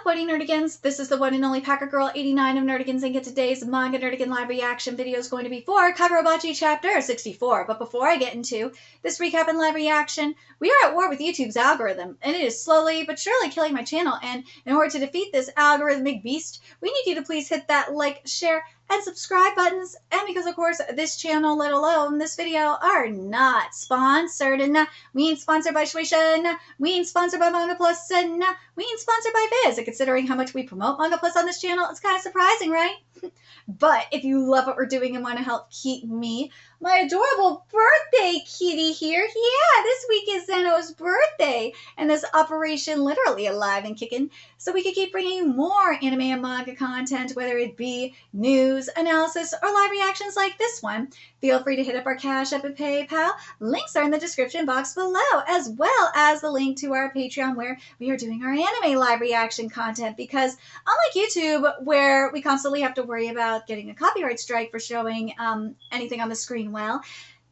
What Nerdigans? This is the one and only Packer Girl 89 of Nerdigans, and today's Manga Nerdigan live reaction video is going to be for Kagurabachi chapter 64. But before I get into this recap and live reaction, we are at war with YouTube's algorithm, and it is slowly but surely killing my channel. And in order to defeat this algorithmic beast, we need you to please hit that like, share, and subscribe buttons. And because of course this channel, let alone this video, are not sponsored, and we ain't sponsored by Shueisha, we ain't sponsored by Manga Plus, and we ain't sponsored by Viz. And considering how much we promote Manga Plus on this channel, it's kind of surprising, right? But if you love what we're doing and want to help keep me, my adorable birthday kitty here, yeah, this week is Zeno's birthday, and this operation literally alive and kicking, so we can keep bringing you more anime and manga content, whether it be news, analysis, or live reactions like this one. Feel free to hit up our Cash App and PayPal. Links are in the description box below, as well as the link to our Patreon where we are doing our anime live reaction content, because unlike YouTube, where we constantly have to worry about getting a copyright strike for showing anything on the screen, well,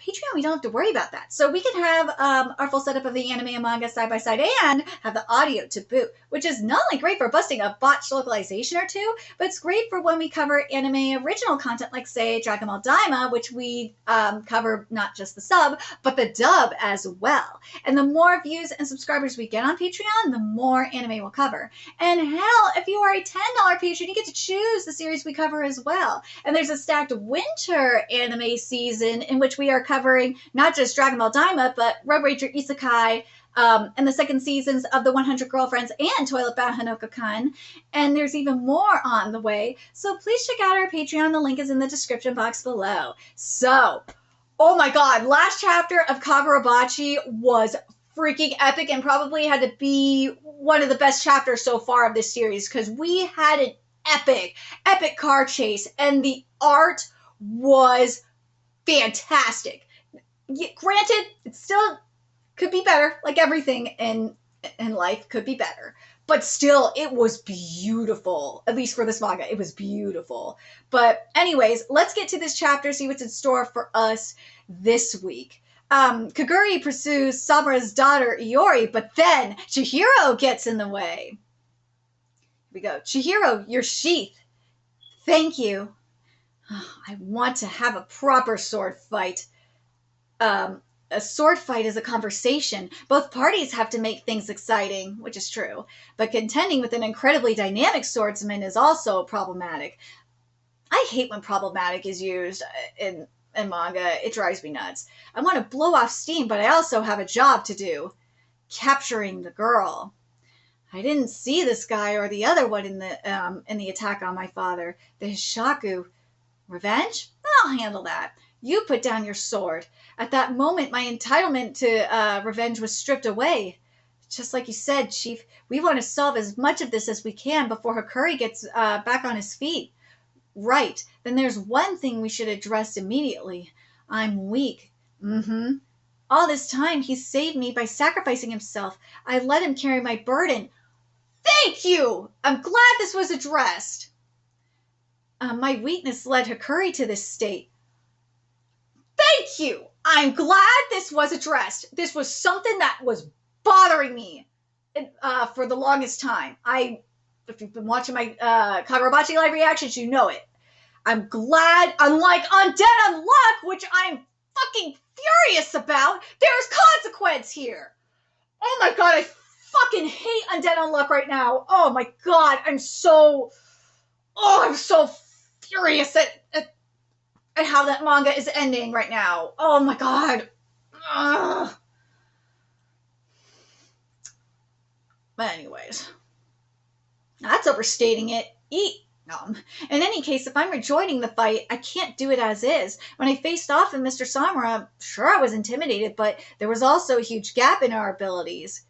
Patreon, we don't have to worry about that. So we can have our full setup of the anime and manga side by side and have the audio to boot, which is not only great for busting a botched localization or two, but it's great for when we cover anime original content like, say, Dragon Ball Daima, which we cover not just the sub, but the dub as well. And the more views and subscribers we get on Patreon, the more anime we'll cover. And hell, if you are a $10 patron, you get to choose the series we cover as well. And there's a stacked winter anime season in which we are covering not just Dragon Ball Daima, but Road Ranger Isekai, and the second seasons of The 100 Girlfriends and Toilet Bound Hanoka-kun. And there's even more on the way. So please check out our Patreon. The link is in the description box below. So, oh my god, last chapter of Kagurabachi was freaking epic and probably had to be one of the best chapters so far of this series, because we had an epic car chase, and the art was fantastic. Granted, it still could be better, like everything in life could be better, but still, it was beautiful. At least for this manga, it was beautiful. But anyways, let's get to this chapter, see what's in store for us this week. Kaguri pursues Samura's daughter, Iori, but then Chihiro gets in the way. Here we go. Chihiro, your sheath. Thank you. I want to have a proper sword fight. A sword fight is a conversation. Both parties have to make things exciting, which is true. But contending with an incredibly dynamic swordsman is also problematic. I hate when problematic is used in manga. It drives me nuts. I want to blow off steam, but I also have a job to do. Capturing the girl. I didn't see this guy or the other one in the attack on my father. The Hishaku. Revenge? I'll handle that. You put down your sword. At that moment, my entitlement to revenge was stripped away. Just like you said, Chief, we want to solve as much of this as we can before Hakuri gets back on his feet. Right. Then there's one thing we should address immediately. I'm weak. All this time, he saved me by sacrificing himself. I let him carry my burden. Thank you! I'm glad this was addressed. My weakness led Hakuri to this state. Thank you! I'm glad this was addressed. This was something that was bothering me for the longest time. If you've been watching my Kagurabachi live reactions, you know it. I'm glad, unlike Undead Unluck, which I'm fucking furious about, there's consequence here. Oh my god, I fucking hate Undead Unluck right now. Oh my god, I'm so furious at how that manga is ending right now. Oh my god. Ugh. But anyways, that's overstating it. In any case, if I'm rejoining the fight, I can't do it as is. When I faced off with Mr. Samura, sure I was intimidated, but there was also a huge gap in our abilities.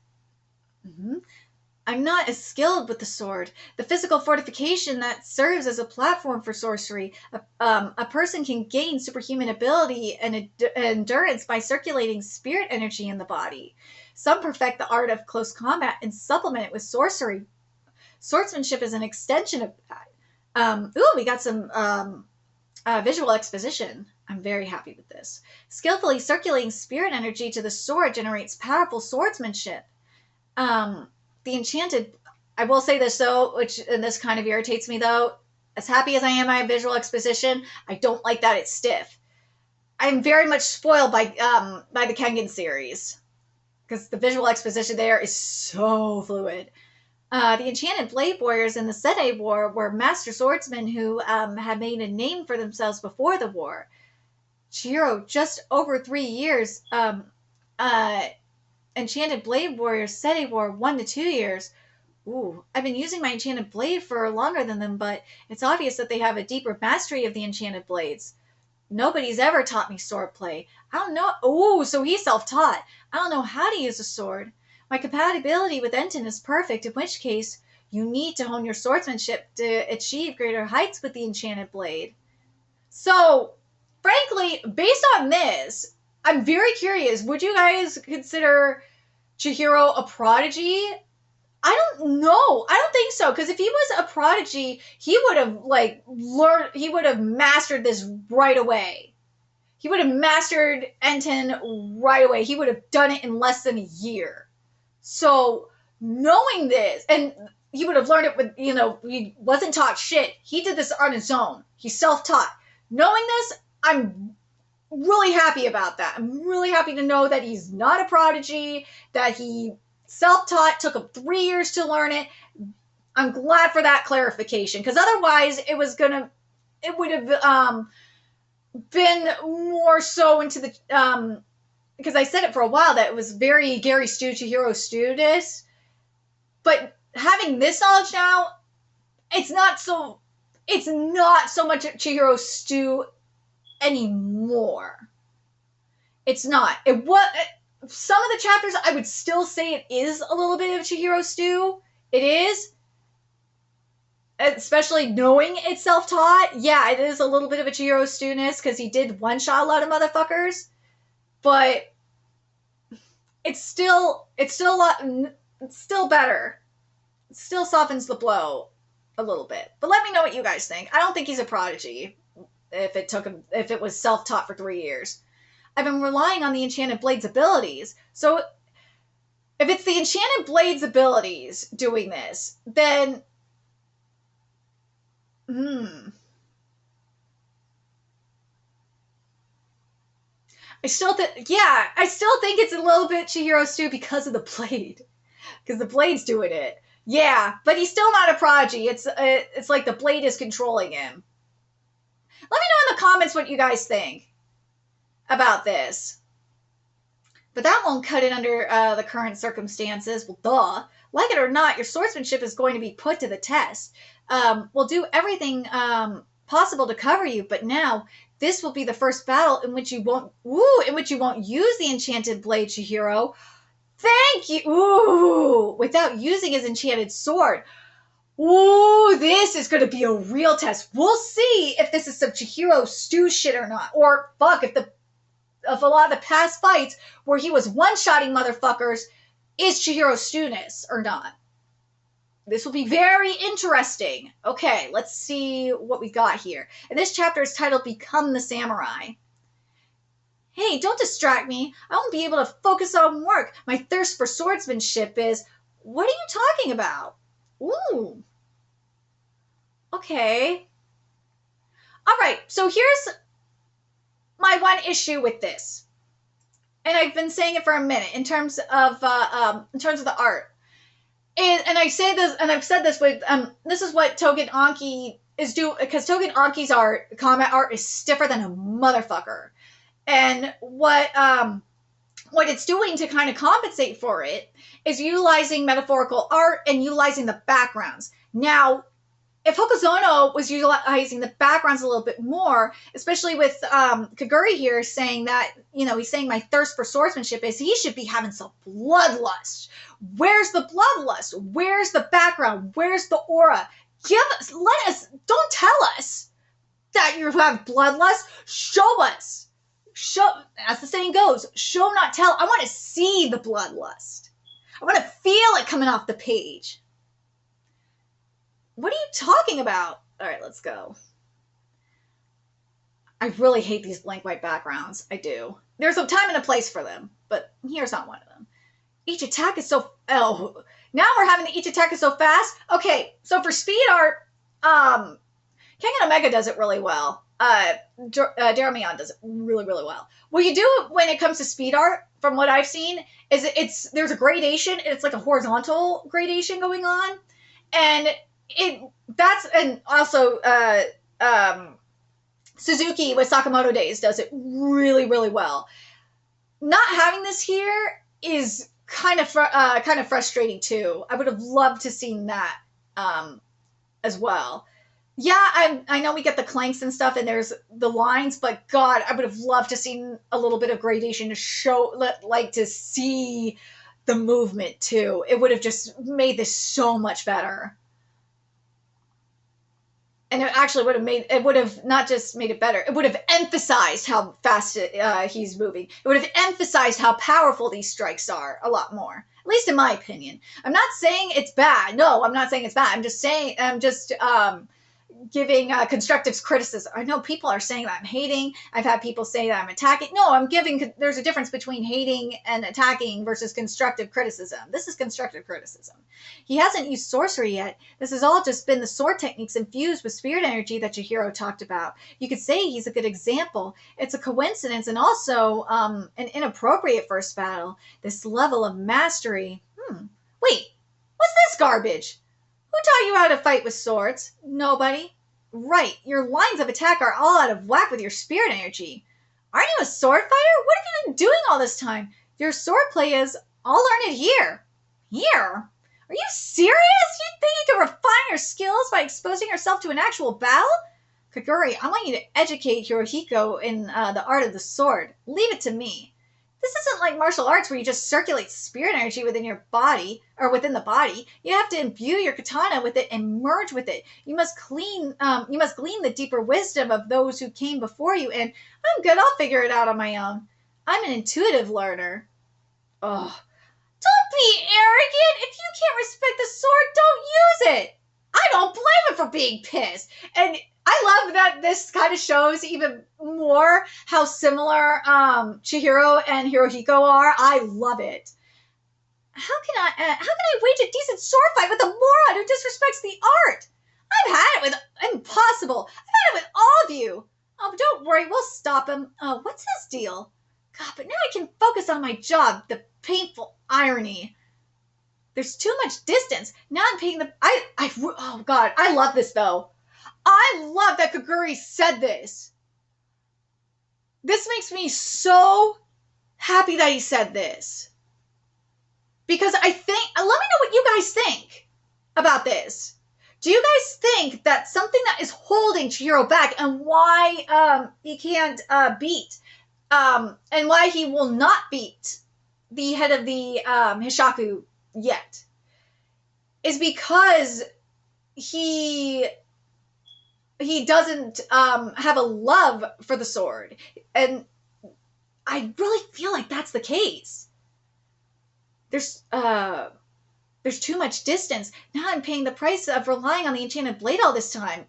I'm not as skilled with the sword. The physical fortification that serves as a platform for sorcery. A person can gain superhuman ability and endurance by circulating spirit energy in the body. Some perfect the art of close combat and supplement it with sorcery. Swordsmanship is an extension of that. We got some visual exposition. I'm very happy with this. Skillfully circulating spirit energy to the sword generates powerful swordsmanship. The enchanted I will say this though, and this kind of irritates me though. As happy as I am by visual exposition, I don't like that it's stiff. I'm very much spoiled by the Kengan series because the visual exposition there is so fluid. The Enchanted Blade Warriors in the Sede War were master swordsmen who had made a name for themselves before the war. Chihiro, just over 3 years. Enchanted Blade Warriors Sede War 1 to 2 years. Ooh, I've been using my Enchanted Blade for longer than them, but it's obvious that they have a deeper mastery of the Enchanted Blades. Nobody's ever taught me swordplay. I don't know. Oh, so he's self-taught. I don't know how to use a sword. My compatibility with Enten is perfect, in which case you need to hone your swordsmanship to achieve greater heights with the Enchanted Blade. So, frankly, based on this, I'm very curious. Would you guys consider Chihiro a prodigy? I don't know. I don't think so. Because if he was a prodigy, he would have learned. He would have mastered this right away. He would have mastered Enten right away. He would have done it in less than a year. So knowing this, and he would have learned it with, he wasn't taught shit. He did this on his own. He's self-taught. Knowing this, I'm really happy about that. I'm really happy to know that he's not a prodigy, that he self-taught, took him 3 years to learn it. I'm glad for that clarification, because otherwise it would have been more so into the, because I said it for a while that it was very Gary Stu, Chihiro Stu-ness, but having this knowledge now, it's not so much Chihiro Stu anymore. It's not. It was some of the chapters I would still say it is a little bit of Chihiro Stu. It is. Especially knowing it's self-taught. Yeah, it is a little bit of a Chihiro Stu-ness because he did one-shot a lot of motherfuckers. But it's still better. It still softens the blow a little bit. But let me know what you guys think. I don't think he's a prodigy if it was self-taught for 3 years. I've been relying on the Enchanted Blade's abilities. So if it's the Enchanted Blade's abilities doing this, then I still think it's a little bit Chihiro Stu because of the blade. Because the blade's doing it. Yeah, but he's still not a prodigy. It's like the blade is controlling him. Let me know in the comments what you guys think about this. But that won't cut it under the current circumstances. Well, duh. Like it or not, your swordsmanship is going to be put to the test. We'll do everything possible to cover you, but now this will be the first battle in which you won't use the enchanted blade, Chihiro. Thank you. Ooh, without using his enchanted sword. Ooh, this is going to be a real test. We'll see if this is some Chihiro Stu shit or not. Or, fuck, if a lot of the past fights where he was one-shotting motherfuckers is Chihiro Stu-ness or not. This will be very interesting. Okay, let's see what we got here. And this chapter is titled Become the Samurai. Hey, don't distract me. I won't be able to focus on work. My thirst for swordsmanship is... What are you talking about? Ooh. Okay. All right, so here's my one issue with this. And I've been saying it for a minute in terms of the art. And I say this, and I've said this with this is what Togen Anki is doing, because Togen Anki's combat art is stiffer than a motherfucker. And what it's doing to kind of compensate for it is utilizing metaphorical art and utilizing the backgrounds. Now, if Hokuzono was utilizing the backgrounds a little bit more, especially with Kaguri here saying that, he's saying my thirst for swordsmanship is he should be having some bloodlust. Where's the bloodlust? Where's the background? Where's the aura? Don't tell us that you have bloodlust. Show us. As the saying goes, show not tell. I want to see the bloodlust. I want to feel it coming off the page. What are you talking about? All right, let's go. I really hate these blank white backgrounds. I do. There's a time and a place for them, but here's not one of them. Each attack is so... Oh, Now we're having to each attack is so fast. Okay, so for speed art, King and Omega does it really well. Daramion does it really, really well. What you do when it comes to speed art, from what I've seen, is there's a gradation. It's like a horizontal gradation going on, and also Suzuki with Sakamoto Days does it really, really well. Not having this here is kind of frustrating too. I would have loved to seen that as well. Yeah, I know we get the clanks and stuff, and there's the lines, but God, I would have loved to seen a little bit of gradation to show, like, to see the movement too. It would have just made this so much better. And it actually would have not just made it better, it would have emphasized how fast he's moving. It would have emphasized how powerful these strikes are a lot more. At least in my opinion. I'm not saying it's bad. No, I'm not saying it's bad. I'm just giving constructive criticism. I know people are saying that I'm hating. I've had people say that I'm attacking. No, there's a difference between hating and attacking versus constructive criticism. This is constructive criticism. He hasn't used sorcery yet. This has all just been the sword techniques infused with spirit energy that Chihiro talked about. You could say he's a good example. It's a coincidence and also an inappropriate first battle. This level of mastery. Wait, what's this garbage? Who taught you how to fight with swords? Nobody. Right, your lines of attack are all out of whack with your spirit energy. Aren't you a sword fighter? What have you been doing all this time? Your sword play is, I'll learn it here. Here? Are you serious? You think you can refine your skills by exposing yourself to an actual battle? Kaguri, I want you to educate Hirohiko in the art of the sword. Leave it to me. This isn't like martial arts where you just circulate spirit energy within your body, or within the body. You have to imbue your katana with it and merge with it. You must glean the deeper wisdom of those who came before you, and I'm good, I'll figure it out on my own. I'm an intuitive learner. Oh, don't be arrogant! If you can't respect the sword, don't use it! I don't blame him for being pissed! And I love that this kind of shows even more how similar Chihiro and Hirohiko are. I love it. How can I wage a decent sword fight with a moron who disrespects the art? I've had it with impossible. I've had it with all of you. Oh, don't worry, we'll stop him. Oh, what's his deal? God, but now I can focus on my job. The painful irony. There's too much distance. Now I'm paying the. Oh God, I love this though. I love that Kaguri said this. This makes me so happy that he said this. Because let me know what you guys think about this. Do you guys think that something that is holding Chihiro back and why he can't beat, and why he will not beat the head of the Hishaku yet, is because he doesn't have a love for the sword. And I really feel like that's the case. There's too much distance. Now I'm paying the price of relying on the enchanted blade all this time.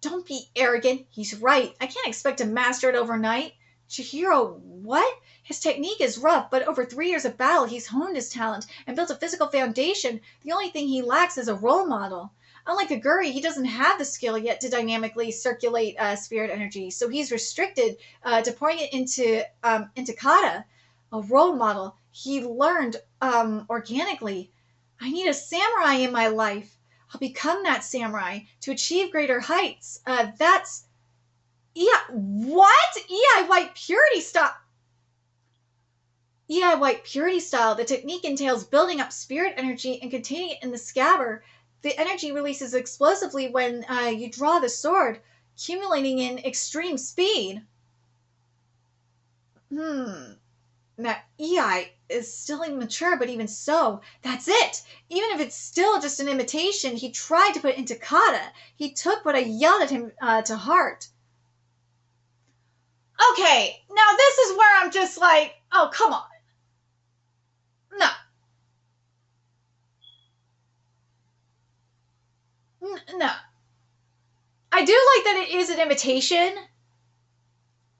Don't be arrogant. He's right. I can't expect to master it overnight. Chihiro, what? His technique is rough, but over 3 years of battle, he's honed his talent and built a physical foundation. The only thing he lacks is a role model. Unlike Kaguri, he doesn't have the skill yet to dynamically circulate spirit energy, so he's restricted to pouring it into kata, a role model. He learned organically. I need a samurai in my life. I'll become that samurai to achieve greater heights. What? EI White Purity style. EI White Purity style. The technique entails building up spirit energy and containing it in the scabbard. The energy releases explosively when you draw the sword, accumulating in extreme speed. Now, EI is still immature, but even so, that's it. Even if it's still just an imitation, he tried to put it into kata. He took what I yelled at him to heart. Okay, now this is where I'm just like, oh, come on. No. No. I do like that it is an imitation.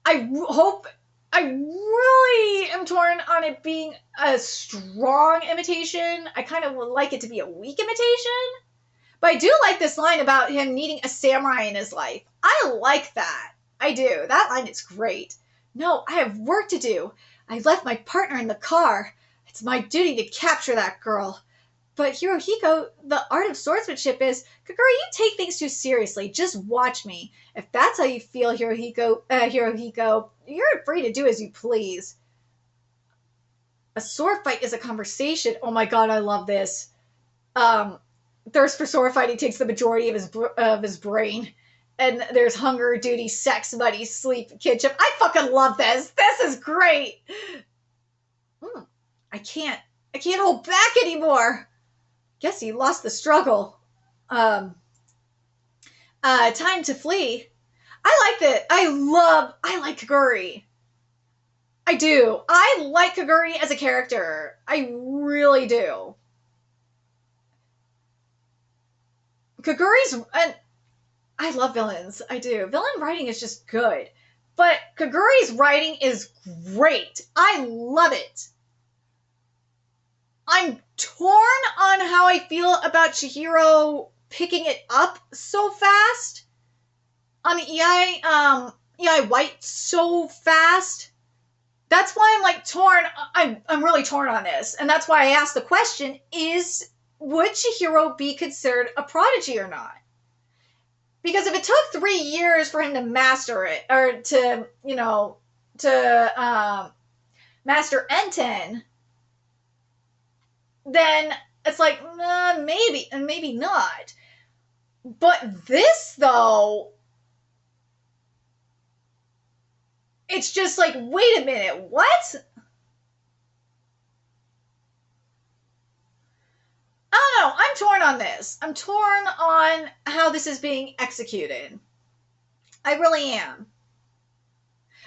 I hope I really am torn on it being a strong imitation. I kind of would like it to be a weak imitation. But I do like this line about him needing a samurai in his life. I like that. I do. That line is great. No, I have work to do. I left my partner in the car. It's my duty to capture that girl. But Hirohiko, the art of swordsmanship is, Kagura, you take things too seriously. Just watch me. If that's how you feel, Hirohiko, you're free to do as you please. A sword fight is a conversation. Oh my god, I love this. Thirst for sword fighting takes the majority of his brain. And there's hunger, duty, sex, money, sleep, kinship. I fucking love this. This is great. I can't hold back anymore. Guess he lost the struggle. Time to flee. I like that. I like Kaguri. I do. I like Kaguri as a character. I really do. Kaguri's, and I love villains. I do. Villain writing is just good. But Kaguri's writing is great. I love it. I'm torn on how I feel about Chihiro picking it up so fast. On EI White so fast. That's why I'm like torn. I'm really torn on this. And that's why I asked the question, would Chihiro be considered a prodigy or not? Because if it took 3 years for him to master it, or to master Enten, then it's like, maybe, and maybe not. But this, though, it's just like, wait a minute, what? I don't know. I'm torn on this. I'm torn on how this is being executed. I really am.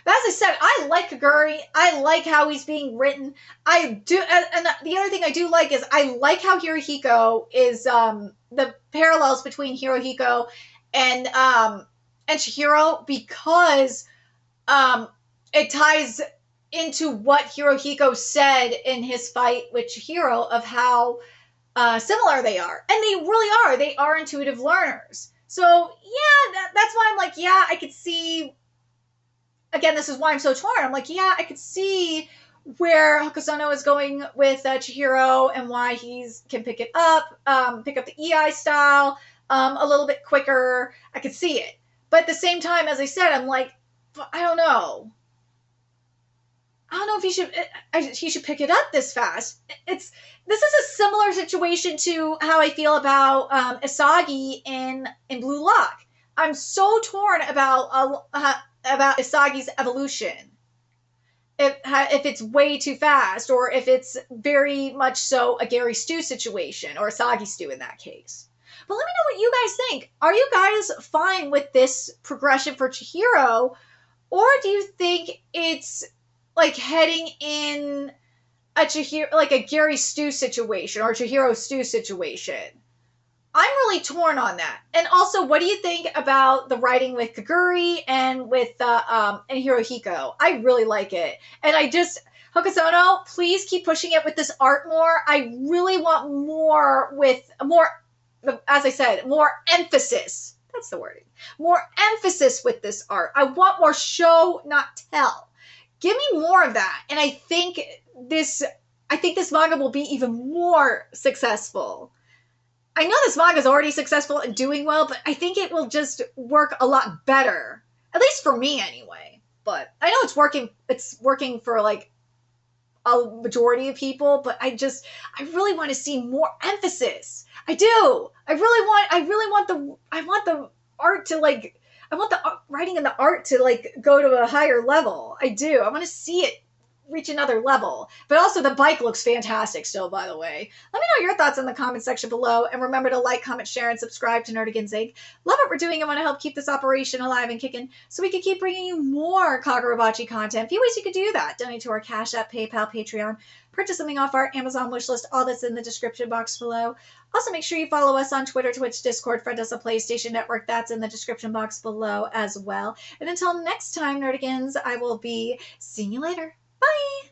But as I said, I like Kaguri. I like how he's being written. I do, and the other thing I do like is I like how Hirohiko is the parallels between Hirohiko and Chihiro, because it ties into what Hirohiko said in his fight with Chihiro of how similar they are. And they really are. They are intuitive learners. So, yeah, that's why I'm like, yeah, I could see. Again, this is why I'm so torn. I'm like, yeah, I could see where Hokusono is going with Chihiro and why he can pick up the EI style a little bit quicker. I could see it. But at the same time, as I said, I'm like, I don't know. I don't know if he should pick it up this fast. This is a similar situation to how I feel about Isagi in Blue Lock. I'm so torn about Isagi's evolution. If it's way too fast, or if it's very much so a Gary Stu situation, or Isagi Stu in that case. But let me know what you guys think. Are you guys fine with this progression for Chihiro, or do you think it's like heading in a Chihiro, like a Gary Stu situation or Chihiro Stu situation? I'm really torn on that. And also, what do you think about the writing with Kaguri and with and Hirohiko? I really like it. And Hokusono, please keep pushing it with this art more. I really want more, as I said, more emphasis. That's the wording. More emphasis with this art. I want more show, not tell. Give me more of that. And I think this manga will be even more successful. I know this manga is already successful and doing well, but I think it will just work a lot better. At least for me, anyway. But I know it's working for like a majority of people, but I really want to see more emphasis. I do. I want the art to like, I want the writing and the art to like go to a higher level. I do. I want to see it reach another level. But also the bike looks fantastic still, by the way. Let me know your thoughts in the comment section below, and remember to like, comment, share, and subscribe to Nerdigans Inc. Love what we're doing and want to help keep this operation alive and kicking so we can keep bringing you more Kagurabachi content. A few ways you could do that: donate to our Cash App, PayPal, Patreon, purchase something off our Amazon wishlist, all that's in the description box below. Also, make sure you follow us on Twitter, Twitch, Discord, friend us on PlayStation Network, that's in the description box below as well. And until next time, Nerdigans, I will be seeing you later. Bye!